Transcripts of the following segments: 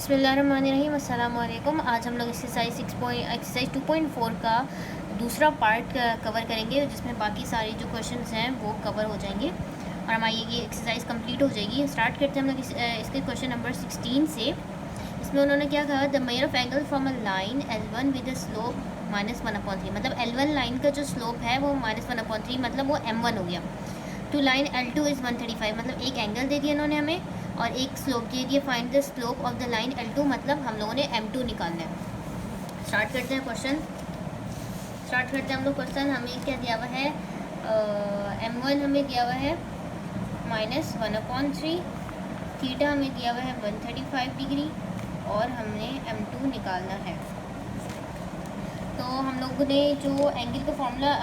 बिस्मिल्लाहिर्रहमानिर्रहीम, अस्सलाम वालेकुम। आज हम लोग एक्सरसाइज 2.4 का दूसरा पार्ट कवर करेंगे, जिसमें बाकी सारे जो क्वेश्चंस हैं वो कवर हो जाएंगे और हमारी ये एक्सरसाइज कंप्लीट हो जाएगी। स्टार्ट करते हैं हम लोग इसके क्वेश्चन नंबर 16 से। इसमें उन्होंने क्या कहा, the measure of angle from a line L1 with the slope -1/3। मतलब L1 लाइन का जो स्लोप है वो -1/3, मतलब वो M1 हो गया। टू लाइन L2 इज़ 135, मतलब एक एंगल दे दिया इन्होंने हमें और एक स्लोप दे दिया। Find the slope of the line L2, मतलब हम लोगों ने M2 निकालना है। स्टार्ट करते हैं हम लोग क्वेश्चन। हमें क्या दिया हुआ है, M1 हमें दिया हुआ है -1/3, थीटा हमें दिया हुआ है 135 डिग्री और हमने M2 निकालना है। तो हम लोगों ने जो एंगल का फॉर्मूला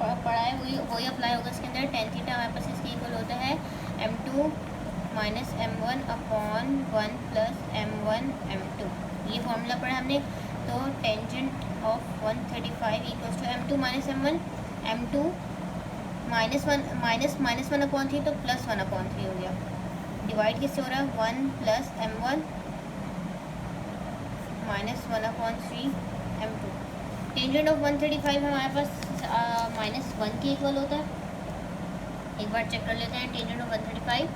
पढ़ा है वही अप्लाई होगा इसके अंदर। tan थीटा हमारे पास इसके इक्वल होता है M2 minus M1 upon 1 plus M1 M2। ये फॉर्मूला पढ़ा हमने। तो tangent of 135 equals to M2 minus M1, M2 -1/3 तो +1/3 हो गया। डिवाइड किससे हो रहा है, 1 plus M1 -1/3 M2। Tangent of 135 हमारे पास -1 के इक्वल होता है। एक बार चेक कर लेते हैं। टेंजेंट ऑफ 135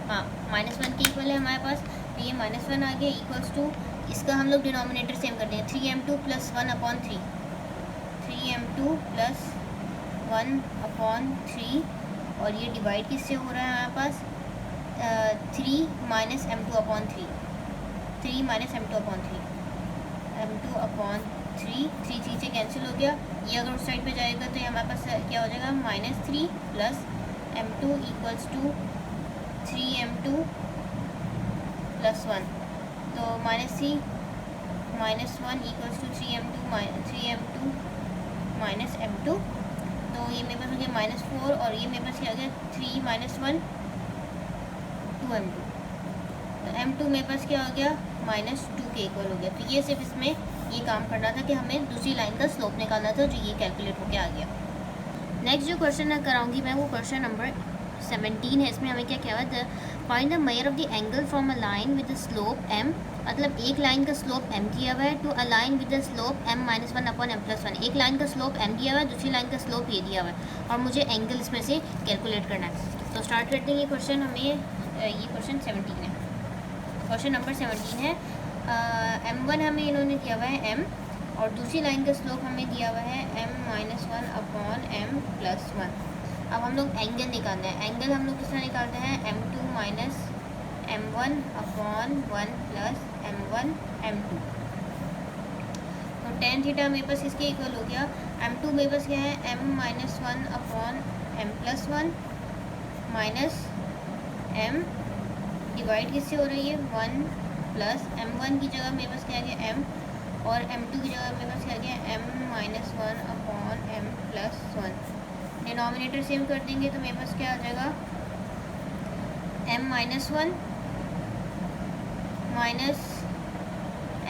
हाँ -1 के इक्वल है हमारे पास। तो ये -1 आ गया इक्वल्स टू, इसका हम लोग डिनोमिनेटर सेम कर देंगे, 3M2 + 1/3, 3M2 + 1/3 और ये डिवाइड किससे हो रहा है हमारे पास, 3 - M2/3, 3 - M2/3, M2/3, 3 से कैंसिल हो गया। ये अगर उस साइड पे जाएगा तो ये हमारे पास क्या हो जाएगा, -3 + M2 इक्वल्स टू 3M2 + 1। तो -3 - 1 इक्वल्स टू 3M2 - M2। तो ये मेरे पास हो गया -4 और ये मेरे पास क्या हो गया, 3 - 1 2M2। तो M2 मेरे पास क्या हो गया, -2 के इक्वल हो गया। तो ये सिर्फ इसमें ये काम करना था कि हमें दूसरी लाइन का स्लोप निकालना था, जो ये कैलकुलेट होकर आ गया। नेक्स्ट जो क्वेश्चन कराऊंगी मैं वो क्वेश्चन नंबर 17 है। इसमें हमें क्या क्या हुआ, find the measure of the angle from a line with the slope M। मतलब एक लाइन का स्लोप M दिया हुआ है, to a line with the slope M -1/M+1। एक लाइन का स्लोप M दिया हुआ है, दूसरी लाइन का स्लोप ये दिया हुआ है और मुझे एंगल इसमें से कैलकुलेट करना है। तो स्टार्ट करते हैं। ये क्वेश्चन हमें ये क्वेश्चन 17 है, क्वेश्चन नंबर 17 है। M1 हमें इन्होंने दिया हुआ है M और दूसरी लाइन का स्लोप हमें दिया हुआ है M-1/M+1। अब हम लोग एंगल निकालना है। एंगल हम लोग किस तरह निकालते हैं, M2 - M1/1 + M1 M2। तो tan थीटा मेरे पास इसके इक्वल हो गया। M2 मेरे पास क्या है, M-1/M+1 माइनस M डिवाइड किससे हो रही है, 1 प्लस M1 की जगह मेरे पास क्या आ गया M और M2 की जगह मेरे पास क्या आ गया M-1/M+1। डिनोमिनेटर सेम कर देंगे तो मेरे पास क्या आ जाएगा, M-1 minus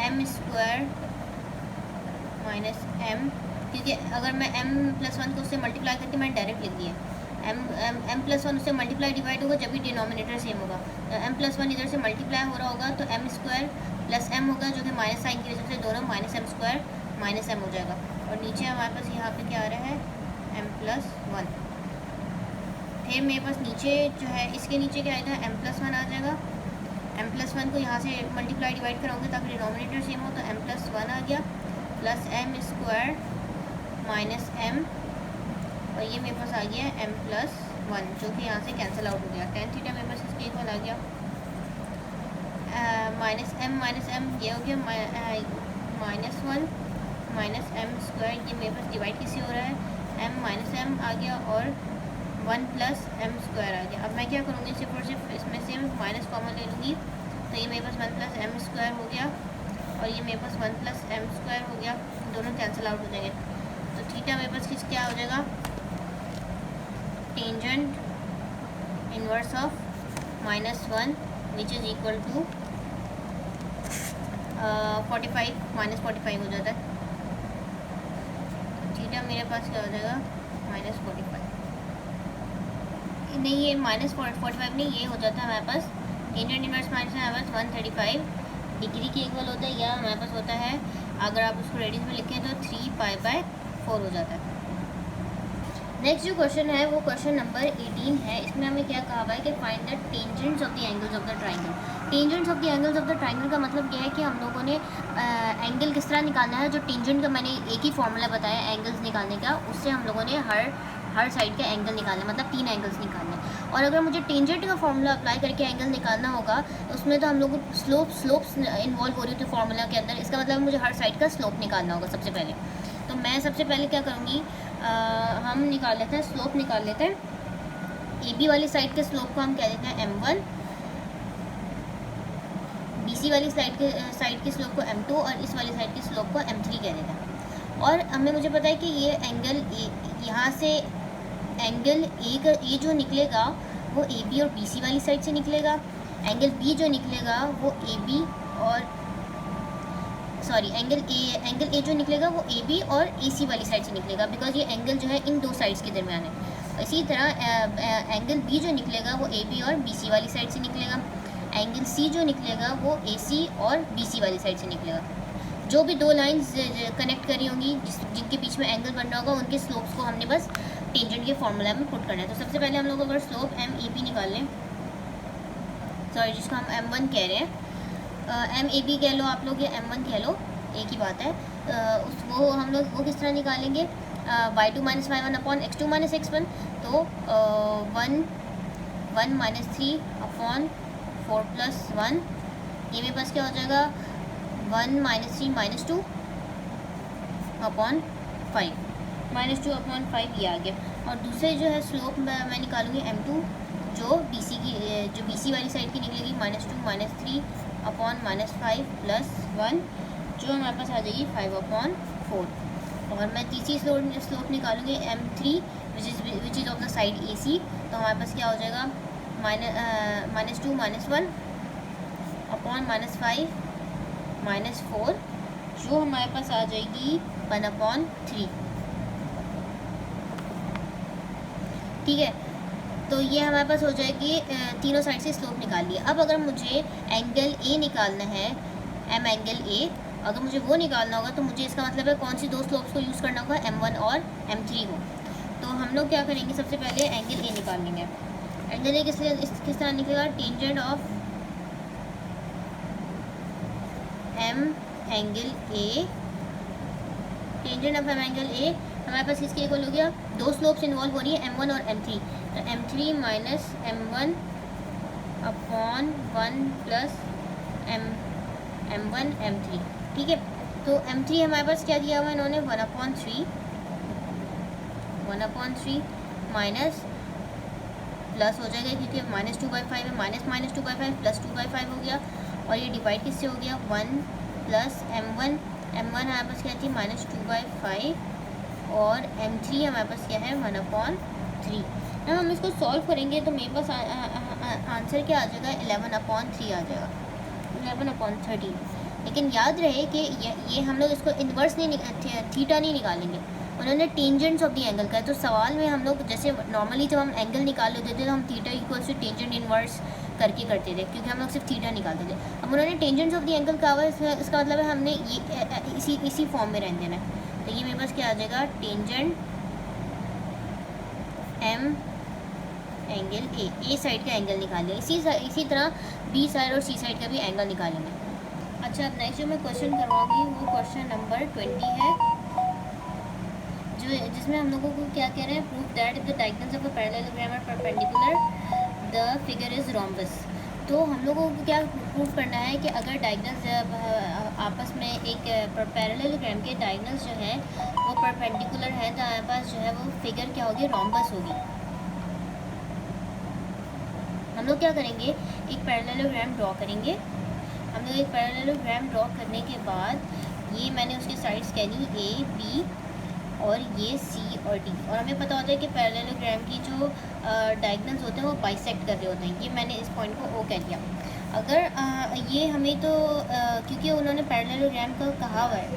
M² minus M, क्योंकि अगर मैं M+1 को उससे मल्टीप्लाई करके मैंने डायरेक्ट लिख दिया, M+1 उससे मल्टीप्लाई डिवाइड होगा जब भी डिनोमिनेटर सेम होगा। तो M+1 इधर से मल्टीप्लाई हो रहा होगा तो M² + M होगा, जो कि माइनस साइन की वजह से दोनों -M² -M हो जाएगा। और नीचे हमारे पास यहाँ पे क्या आ रहा है, M+1। फिर मेरे पास नीचे जो है, इसके नीचे क्या आएगा, M+1 आ जाएगा। M+1 को यहाँ से मल्टीप्लाई डिवाइड कराऊंगे ताकि डिनोमिनेटर सेम हो, तो M+1 आ गया प्लस M² माइनस M और ये मेरे पास आ गया M+1, जो कि यहाँ से कैंसिल आउट हो गया। tan थीटा मेरे पास इसके इक्वल आ गया -M माइनस M, ये हो गया -1 माइनस M²। ये मेरे पास डिवाइड किससे हो रहा है, M माइनस M आ गया और 1 प्लस M² आ गया। अब मैं क्या करूँगी, सिर्फ और सिर्फ इसमें से माइनस कॉमन ले लूँगी, तो ये मेरे पास 1 प्लस M² हो गया और ये मेरे पास 1 प्लस M² हो गया, दोनों कैंसिल आउट हो जाएंगे। तो थीटा मेरे पास किस क्या हो जाएगा, tangent inverse of -1 which is equal to 45 -45 हो जाता है। थीटा मेरे पास क्या हो जाएगा, -45 नहीं, ये -45 नहीं, ये हो जाता है हमारे पास टेंजेंट इनवर्स माइनस है हमारे पास 135 डिग्री के इक्वल होता है, या हमारे पास होता है अगर आप उसको रेडियंस में लिखें तो 3π/4 हो जाता है। नेक्स्ट जो क्वेश्चन है वो क्वेश्चन नंबर 18 है। इसमें हमें क्या कहा हुआ है कि find the tangents of the angles of the triangle. Tangents of the angles of the triangle का मतलब यह है कि हम लोगों ने एंगल किस तरह निकालना है। जो टेंजेंट का मैंने एक ही फॉर्मूला बताया एंगल्स निकालने का, उससे हम लोगों ने हर साइड का एंगल निकालना, मतलब 3 एंगल्स निकालने। और अगर मुझे टेंजेंट का फॉर्मूला अप्लाई करके एंगल निकालना होगा तो उसमें तो हम लोग स्लोप्स इन्वॉल्व हो रही थी फॉर्मूला के अंदर। इसका मतलब मुझे हर साइड का स्लोप निकालना होगा सबसे पहले। तो मैं सबसे पहले क्या करूँगी, हम निकाल लेते हैं, स्लोप निकाल लेते हैं। ए बी वाली साइड के स्लोप को हम कह देते हैं m1, बी सी वाली साइड के स्लोप को m2 और इस वाली साइड के स्लोप को m3 कह देते हैं। और हमें मुझे पता है कि ये एंगल यहाँ से एंगल ए जो निकलेगा वो ए बी और बी सी वाली साइड से निकलेगा। एंगल बी जो निकलेगा वो ए बी और एंगल ए जो निकलेगा वो ए बी और ए सी वाली साइड से निकलेगा, बिकॉज ये एंगल जो है इन दो साइड्स के दरमियान है। इसी तरह एंगल बी जो निकलेगा वो ए बी और बी सी वाली साइड से निकलेगा। एंगल सी जो निकलेगा वो ए सी और बी सी वाली साइड से निकलेगा। जो भी दो लाइंस कनेक्ट करी होंगी जिनके बीच में एंगल बन रहा होगा, उनके स्लोप्स को हमने बस टेंजेंट के फॉर्मूला में पुट करना है। तो सबसे पहले हम लोग अगर स्लोप एम ए बी निकाल लें, सॉरी जिसको हम m1 कह रहे हैं, एम ए बी कह लो आप लोग या m1 कह लो, एक ही बात है। वो हम लोग वो किस तरह निकालेंगे, y2 - y1 upon x2 - x1। तो 1 - 3 4 + 1, ये मेरे पास क्या हो जाएगा 1 - 3 - 2 अपॉन 5, -2 अपॉन 5 ये आ गया। और दूसरे जो है स्लोप मैं निकालूंगी m2 जो बी सी वाली साइड की निकलेगी, -2 - 3 अपॉन -5 + 1 जो हमारे पास आ जाएगी 5/4। और मैं तीसरी स्लोप निकालूंगी m3 which is of the side AC। तो हमारे पास क्या हो जाएगा -2 - 1 अपॉन -5 - 4 जो हमारे पास आ जाएगी 1/3। ठीक है, तो ये हमारे पास हो जाएगी तीनों साइड से स्लोप निकाल लिया। अब अगर मुझे एंगल ए निकालना है, एम एंगल ए, अगर मुझे वो निकालना होगा तो मुझे इसका मतलब है कौन सी दो स्लोप्स को यूज़ करना होगा, m1 और m3 को। तो हम लोग क्या करेंगे, सबसे पहले एंगल ए निकाल लेंगे। एंगल ए किस तरह निकलेगा, tangent of M angle A, tangent of M angle A हमारे पास किसके इक्वल हो गया, दो स्लोप्स इन्वॉल्व हो रही है m1 और m3। तो m3 - m1 upon 1 + m1 m3। ठीक है, तो m3 हमारे पास क्या दिया हुआ है इन्होंने 1/3 माइनस प्लस हो जाएगा क्योंकि -2/5 है, -2/5 + 2/5 हो गया। और ये डिवाइड किससे हो गया 1 + m1 हमारे पास क्या थी -2/5 और m3 हमारे पास क्या है 1/3। अब हम इसको सॉल्व करेंगे तो मेरे पास आंसर क्या आ जाएगा 11/3 आ जाएगा, 11/13। लेकिन याद रहे कि ये हम लोग इसको इन्वर्स थीटा नहीं निकालेंगे, उन्होंने टेंजेंट्स ऑफ द एंगल का है। तो सवाल में हम लोग जैसे नॉर्मली जब हम एंगल निकाल लेते थे तो हम theta equals to tangent inverse करके करते थे, क्योंकि हम लोग सिर्फ थीटा निकालते थे। अब उन्होंने टेंजेंट्स ऑफ द एंगल का हुआ, इसका मतलब है हमने ये इसी फॉर्म में रहने देना है। तो ये मेरे पास क्या आ जाएगा, tangent M angle A side का एंगल निकालेंगे। इसी तरह बी साइड और सी साइड का भी एंगल निकालेंगे। अच्छा, अब नेक्स्ट जो मैं क्वेश्चन करवाऊंगी वो क्वेश्चन नंबर 20 है, जिसमें हम लोगों को क्या कह रहे हैं, proof that the diagonals of a parallelogram are perpendicular the figure is rhombus. तो हम लोगों को क्या प्रूफ करना है कि अगर डायगोनल्स आपस में एक पैरेललोग्राम के डायगोनल्स जो है वो परपेंडिकुलर है तो हमारे पास जो है वो फिगर क्या होगी, रोम्बस होगी। हम लोग क्या करेंगे, एक पैरेललोग्राम ड्रॉ करेंगे। हम लोग एक पैरेललोग्राम ड्रॉ करने के बाद ये मैंने उसकी साइड्स कह दी ए बी और ये सी और डी। और हमें पता होता है कि पैरेललोग्राम की जो डायगोनल्स होते हैं वो बाइसेक्ट कर रहे होते हैं। ये मैंने इस पॉइंट को ओ कह दिया। अगर ये हमें तो क्योंकि उन्होंने पैरेललोग्राम का कहा हुआ है,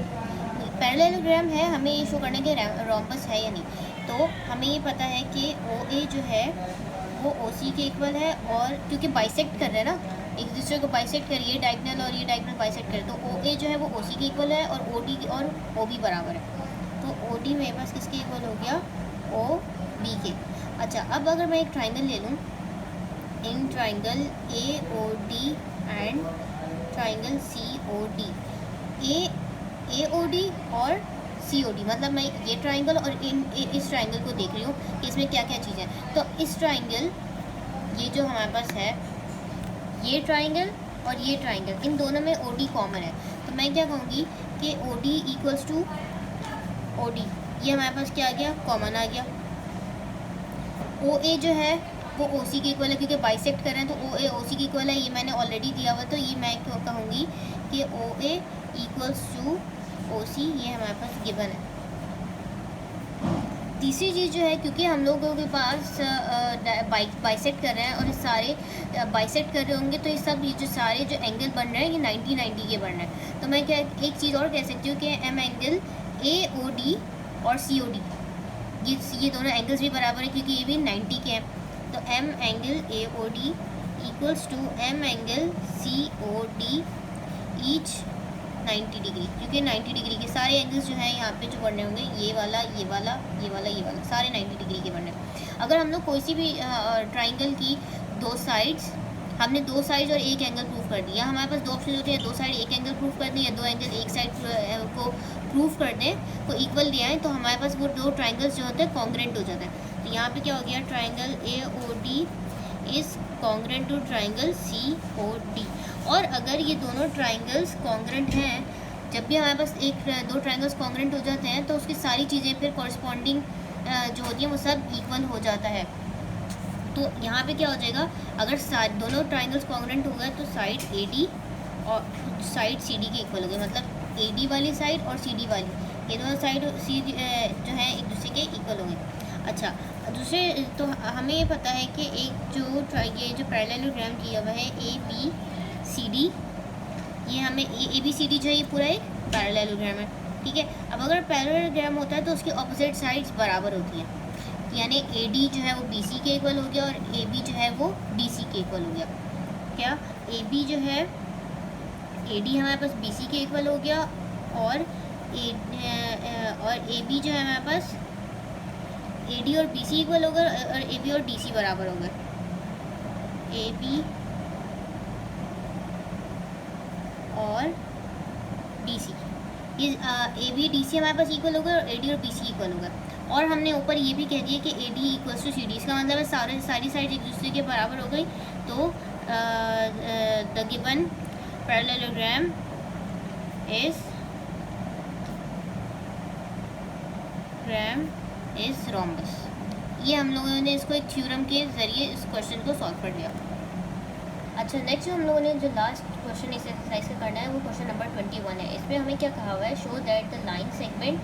पैरेललोग्राम है, हमें ये शो करने के रोम्बस है या नहीं। तो हमें ये पता है कि ओ ए जो है वो ओ सी के इक्वल है, और क्योंकि बाइसेक्ट कर रहे हैं ना एक दूसरे को बाइसेक्ट करे, ये डायगोनल और ये डायगोनल बाइसेक्ट करे, तो ओ ए जो है वो ओ सी के इक्वल है और ओ डी और ओ बी बराबर है। तो ओ डी मेरे पास किसके इक्वल हो गया, ओ बी के। अच्छा, अब अगर मैं एक ट्राइंगल ले लूँ, in triangle A O D and triangle C O D, A O D और सी ओ डी, मतलब मैं ये ट्राइंगल और इस ट्राइंगल को देख रही हूँ कि इसमें क्या क्या चीज़ है। तो इस ट्राइंगल, ये जो हमारे पास है ये ट्राइंगल और ये ट्राइंगल, इन दोनों में ओ डी कॉमन है। तो मैं क्या कहूँगी कि O D equals to O D, ये हमारे पास क्या आ गया, कॉमन आ गया। ओ ए जो है वो ओ सी के इक्वल है, क्योंकि बाइसेक्ट कर रहे हैं, तो ओ ए ओ सी के इक्वल है, ये मैंने ऑलरेडी दिया हुआ। तो ये मैं क्यों कहूँगी कि ओ ए इक्वल्स टू ओ सी, ये हमारे पास गिवन है। तीसरी चीज़ जो है, क्योंकि हम लोगों के पास बाइसेक्ट कर रहे हैं और ये सारे बाइसेक्ट कर रहे होंगे, तो ये सब, ये जो सारे जो एंगल बन रहे हैं ये 90-90 के बन रहे हैं। तो मैं क्या एक चीज़ और कह सकती हूँ कि M angle A O D और सी ओ डी, ये दोनों एंगल्स भी बराबर है क्योंकि ये भी 90 के हैं। तो M angle A O D equals to M angle C O D each 90 degree, क्योंकि 90 डिग्री के सारे एंगल्स जो हैं यहाँ पे जो बनने होंगे, ये वाला, ये वाला, ये वाला, ये वाला, सारे 90 डिग्री के बनने हैं। अगर हम लोग कोई सी भी ट्राइंगल की दो साइड्स, हमने दो साइड्स और एक एंगल प्रूव कर दिया, हमारे पास दो ऑप्शन होते हैं, दो साइड एक एंगल प्रूव कर दें या दो एंगल एक साइड को प्रूव कर दें, को इक्वल दिया है, तो हमारे पास वो दो ट्राइंगल्स जो होते हैं कॉन्ग्रेंट हो जाते हैं। तो यहाँ पे क्या हो गया, triangle A O D is congruent to triangle C O D. और अगर ये दोनों ट्राइंगल्स कॉन्ग्रेंट हैं, जब भी हमारे पास दो ट्राइंगल्स कॉन्ग्रेंट हो जाते हैं, तो उसकी सारी चीज़ें फिर कॉरस्पॉन्डिंग जो होती हैं वो सब इक्वल हो जाता है। तो यहाँ पे क्या हो जाएगा, अगर दोनों ट्राइंगल्स कॉन्ग्रेंट हो गए तो साइड ए डी और साइड सी डी के इक्वल हो गए, मतलब ए डी वाली साइड और सी डी वाली, ये दोनों साइड सी जो है एक दूसरे के इक्वल हो गए। अच्छा, दूसरे तो हमें ये पता है कि एक ये जो पैरेललोग्राम किया हुआ है ए बी सी डी, ये हमें ए बी सी डी जो है ये पूरा एक पैरेललोग्राम है, ठीक है। अब अगर पैरेललोग्राम होता है तो उसकी ऑपोजिट साइड्स बराबर होती हैं, यानी ए डी जो है वो बी सी के इक्वल हो गया और ए बी जो है वो डी सी के इक्वल हो गया। क्या, ए बी जो है, ए डी हमारे पास बी सी के इक्वल हो गया और ए बी जो है हमारे पास ए डी और बी सी इक्वल हो गए और ए बी और डी सी बराबर हो गए। ए बी और डी सी, ये ए बी डी सी हमारे पास इक्वल हो गए और ए डी और बी सी इक्वल हो गए। और हमने ऊपर ये भी कह दिया कि A D equals to C D, इसका मतलब है सारी साइड एक दूसरे के बराबर हो गई। तो the given parallelogram is rhombus. ये हम लोगों ने इसको एक थ्योरम के ज़रिए इस क्वेश्चन को सॉल्व कर लिया। अच्छा, नेक्स्ट हम लोगों ने जो लास्ट क्वेश्चन इस एक्सरसाइज का करना है वो क्वेश्चन नंबर 21 है। इसमें हमें क्या कहा हुआ है, show that the line segment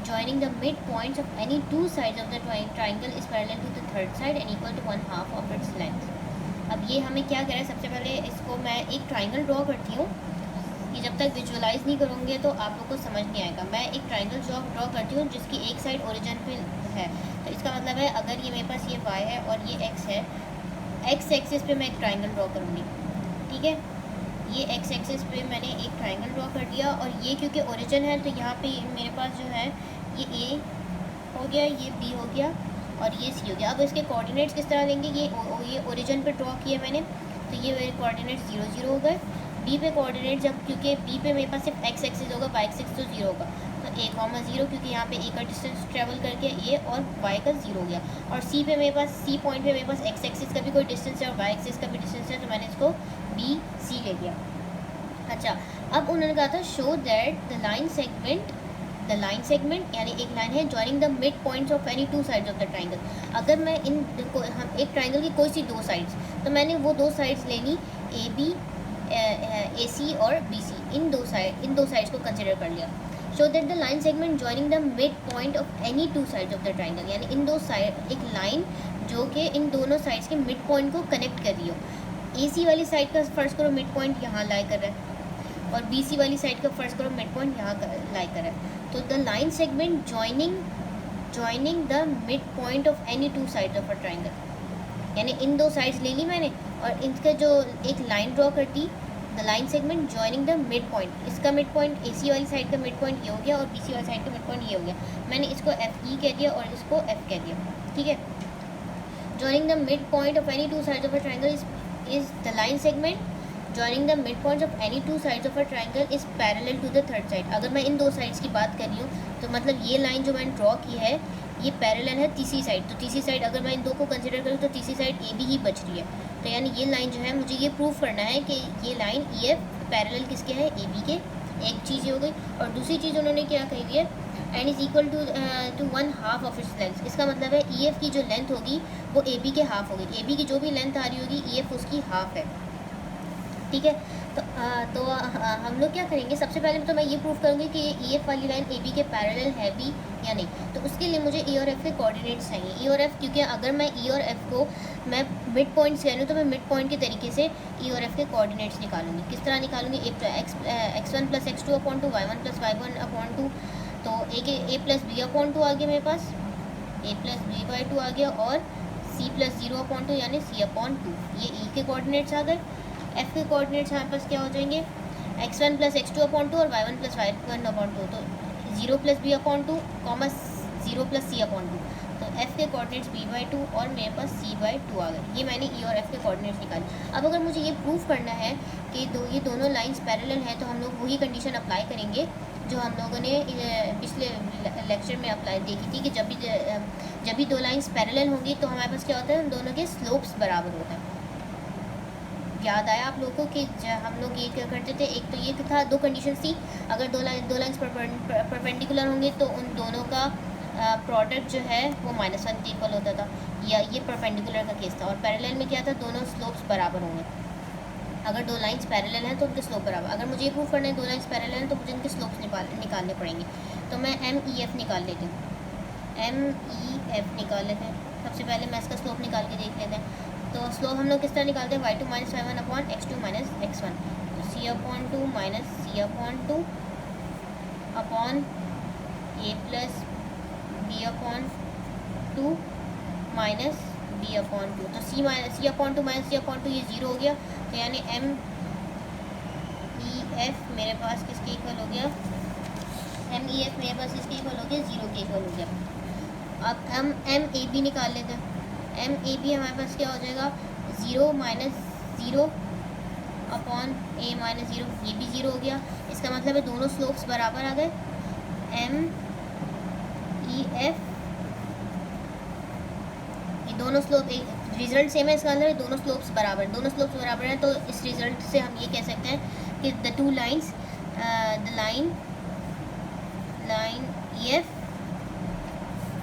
joining the midpoints of any two sides of the triangle is parallel to the third side and equal to 1/2 of its length। अब ये हमें क्या करें, सबसे पहले इसको मैं एक ट्राइंगल ड्रॉ करती हूँ, ये जब तक विजुअलाइज नहीं करूँगे तो आप लोग को समझ नहीं आएगा। मैं एक ट्राइंगल ड्रॉ करती हूँ जिसकी एक साइड ओरिजिन पे है, तो इसका मतलब है अगर ये मेरे पास ये y है और ये x है, x एक्सिस पे मैं एक ट्राइंगल ड्रॉ करूँगी, ठीक है। ये x एक्सिस पे मैंने एक ट्राइंगल ड्रॉ कर दिया और ये क्योंकि ओरिजिन है तो यहाँ पे मेरे पास जो है ये a हो गया, ये b हो गया और ये c हो गया। अब इसके कोऑर्डिनेट्स किस तरह लेंगे, ये ओरिजिन पे ड्रॉ किया मैंने, तो ये मेरे कोऑर्डिनेट्स 0 0 हो गए। b पे कोऑर्डिनेट, जब क्योंकि b पे मेरे पास सिर्फ x एक्सिस होगा, y एक्सिस तो 0 होगा, तो a, 0 क्योंकि यहाँ पे a का डिस्टेंस ट्रेवल करके a और y का 0 हो गया। और c पे मेरे पास, c पॉइंट पे मेरे पास x एक्सिस का भी कोई डिस्टेंस है और y एक्सिस का भी डिस्टेंस है, तो मैंने इसको b c ले लिया। अच्छा, अब उन्होंने कहा था show that the line segment यानी एक लाइन है joining the mid points of any two sides of the triangle. अगर मैं हम एक ट्राइंगल की कोई सी दो साइड्स, तो मैंने वो दो साइड्स लेनी ए बी, ए सी और बी सी, इन दो साइड्स को कंसिडर कर लिया। Show that the line segment joining the mid point of any two sides of the triangle, यानी इन दो साइड, एक लाइन जो कि इन दोनों साइड्स के मिड पॉइंट को कनेक्ट कर रही हो। ए सी वाली साइड का फर्स्ट करो मिड पॉइंट यहाँ लाई कर रहा है और बी सी वाली साइड का फर्स्ट करो मिड पॉइंट यहाँ लाई कर रहा है। तो the line segment joining the mid point of any two sides of a triangle, यानी इन दो साइड्स ले ली मैंने और इनका जो एक लाइन ड्रॉ कर दी, the line segment joining the mid point. इसका मिड पॉइंट AC वाली साइड का मिड पॉइंट ये हो गया और BC वाली साइड का मिड पॉइंट ये हो गया। मैंने इसको FE कह दिया और इसको F कह दिया, ठीक है। Joining the mid point of any two sides of a triangle is the line segment joining the mid points of any two sides of a triangle is parallel to the third side. अगर मैं इन दो sides की बात कर रही हूँ तो मतलब ये लाइन जो मैंने ड्रॉ की है ये पैरेलल है तीसरी साइड। तो तीसरी साइड अगर मैं इन दो को कंसिडर करूँ तो तीसरी साइड AB ही बच रही है। तो यानी ये लाइन जो है मुझे ये प्रूव करना है कि ये लाइन EF पैरेलल किसके है, AB के। एक चीज़ ये हो गई। और दूसरी चीज़ उन्होंने क्या कही हुई है, and is equal to 1/2 of its length. इसका मतलब है EF की जो लेंथ होगी वो AB के हाफ होगी। AB की जो भी लेंथ आ रही होगी EF उसकी हाफ है, ठीक है। तो हम लोग क्या करेंगे, सबसे पहले तो मैं ये प्रूव करूँगी कि ये EF वाली लाइन AB के पैरेलल है भी या नहीं। तो उसके लिए मुझे E और F के कोऑर्डिनेट्स चाहिए। E और F, क्योंकि अगर मैं E और F को मैं मिड पॉइंट्स कह रही हूँ तो मैं मिड पॉइंट के तरीके से E और F के कोऑर्डिनेट्स निकालूंगी। किस तरह निकालूंगी, x1 + x2/2 y1 + y1/2। तो a + b/2 आ गया मेरे पास, a + b/2 आ गया, और c + 0/2 यानी c/2। ये E के कोऑर्डिनेट्स आ गए। F के कोऑर्डिनेट्स हमारे पास क्या हो जाएंगे, x1 + x2/2 और y1 + y1/2। तो 0 + b/2, 0 + c/2। तो F के कोऑर्डिनेट्स b/2 और मेरे पास c/2 आ गए। ये मैंने E और F के कोऑर्डिनेट्स निकाले। अब अगर मुझे ये प्रूव करना है कि ये दोनों लाइंस पैरेलल हैं तो हम लोग वही कंडीशन अप्लाई करेंगे जो हम लोगों ने पिछले लेक्चर में अप्लाई देखी थी कि जब भी दो लाइंस पैरेलल होंगी तो हमारे पास क्या होता है, उन दोनों के स्लोप्स बराबर होता है। याद आया आप लोगों को कि हम लोग ये क्या करते थे, एक तो ये था, दो कंडीशन थी। अगर दो लाइंस परपेंडिकुलर होंगे तो उन दोनों का प्रोडक्ट जो है वो -1 के इक्वल होता था, या ये परपेंडिकुलर का केस था। और पैरेलल में क्या था, दोनों स्लोप्स बराबर होंगे। अगर दो लाइंस पैरेलल हैं तो उनके स्लोप बराबर। अगर मुझे ये प्रूव करना है दो लाइंस पैरेलल हैं तो मुझे इनके स्लोप्स निकालने पड़ेंगे। तो मैं MEF निकाल लेती हूँ, MEF निकाल लेते हैं। सबसे पहले मैं इसका स्लोप निकाल के देख लेते हैं। तो स्लोप हम लोग किस तरह निकालते हैं, y2 - y1 x2 - x1। तो c/2 - c/2 upon a + b/2 minus b/2। तो c/2 - c/2 ये 0 हो गया। तो यानी MEF मेरे पास किसके इक्वल हो गया, MEF मेरे पास किसके इक्वल हो गया, 0 के इक्वल हो गया। अब हम MAB निकाल लेते हैं। MAB हमारे पास क्या हो जाएगा, 0 - 0 अपॉन a - 0, ये भी 0 हो गया। इसका मतलब है दोनों स्लोप्स बराबर आ गए। MEF ये दोनों स्लोप एक रिजल्ट सेम है, इसका मतलब दोनों स्लोप्स बराबर हैं। तो इस रिजल्ट से हम ये कह सकते हैं कि the two lines the line EF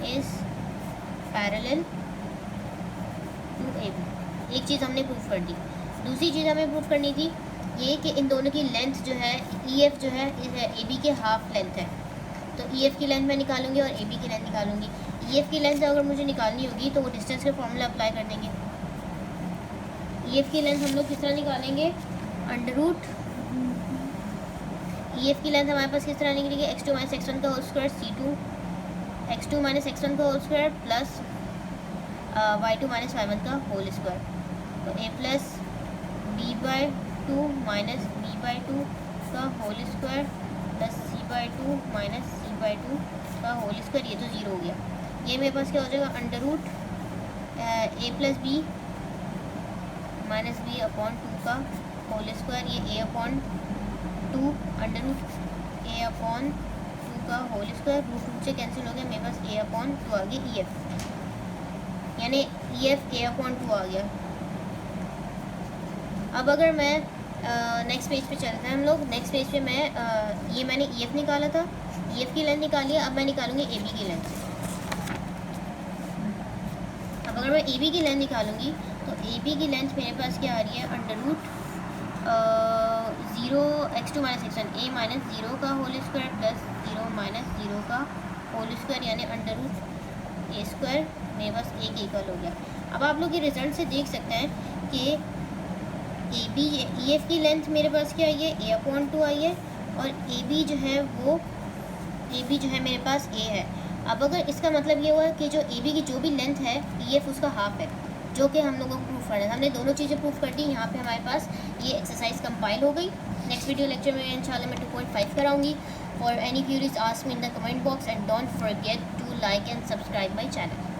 is parallel to AB। एक चीज़ हमने प्रूफ कर दी। दूसरी चीज़ हमें प्रूफ करनी थी ये कि इन दोनों की लेंथ जो है, EF जो है AB के हाफ लेंथ है। तो EF की लेंथ मैं निकालूंगी और AB की लेंथ निकालूंगी। EF की लेंथ अगर मुझे निकालनी होगी तो वो डिस्टेंस के फॉर्मूला अप्लाई कर देंगे। EF की लेंथ हम लोग किस तरह निकालेंगे, √ EF की लेंथ हमारे पास किस तरह निकलेगी, x2 - x1 का whole square c2 x2 - x1 का whole square plus y2 - y1 का होल स्क्वायर। तो a + b/2 माइनस b/2 का whole square plus c/2 minus c/2 का होल स्क्वायर, ये तो 0 हो गया। ये मेरे पास क्या हो जाएगा, √ a + b माइनस b/2 का होल स्क्वायर, ये a/2 √a/2 का होल स्क्वायर, √2 से कैंसिल हो गया, मेरे पास a/2 आ गया EF, यानी EF a/2 आ गया। अब अगर मैं नेक्स्ट पेज पे चलते हैं हम लोग। नेक्स्ट पेज पे मैं ये मैंने EF निकाला था, EF की लेंथ निकाली है। अब मैं निकालूंगी AB की लेंथ। अब अगर मैं AB की लेंथ निकालूंगी तो AB की लेंथ मेरे पास क्या आ रही है, √0 x2 - x1 a - 0 का होल स्क्वायर प्लस 0 - 0 का होल स्क्वायर, यानी √a² मेरे पास a के इक्वल हो गया। अब आप लोग ये रिजल्ट से देख सकते हैं कि EF की लेंथ मेरे पास क्या आई है, a/2 आई है, और AB जो है मेरे पास a है। अब अगर इसका मतलब ये हुआ कि जो AB की जो भी लेंथ है EF उसका हाफ है। जो कि हम लोगों को प्रूफ करना है। हमने दोनों चीज़ें प्रूफ कर दी। यहाँ पे हमारे पास ये एक्सरसाइज कंपाइल हो गई। नेक्स्ट वीडियो लेक्चर में इंशाल्लाह मैं 2.5 कराऊंगी। For any queries ask me in the comment box and don't forget to like and subscribe my channel.